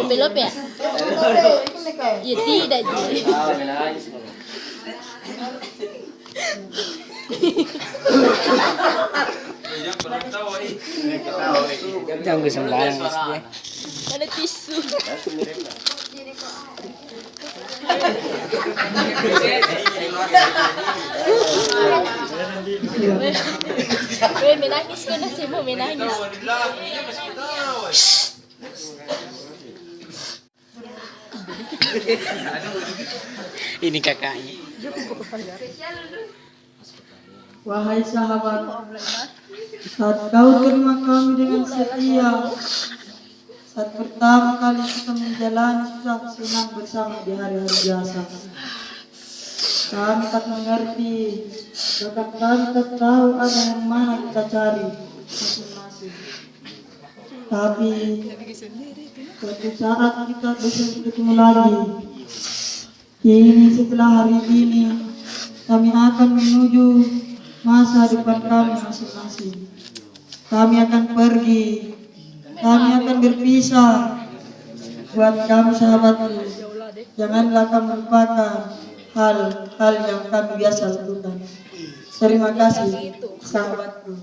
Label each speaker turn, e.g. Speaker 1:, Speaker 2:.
Speaker 1: Belum ya? Ya tidak Ji.
Speaker 2: Jangan sembarang Mas dia.
Speaker 1: Ada tisu. Weh, menangis kau nasi mau menangis.
Speaker 2: Ini kakaknya.
Speaker 3: Wahai sahabat, saat kau terima kami dengan setia, saat pertama kali kita menjalani susah senang bersama di hari-hari biasa, kami tak mengerti, bahkan kami tak tahu ada yang mana kita cari masing-masing. Tapi suatu saat kita bisa ketemu lagi. Kini setelah hari ini, kami akan menuju masa depan kami masing-masing. Kami akan pergi, kami akan berpisah. Buat kami sahabatku, janganlah kamu lupakan hal-hal yang kami biasa lakukan. Terima kasih sahabatku.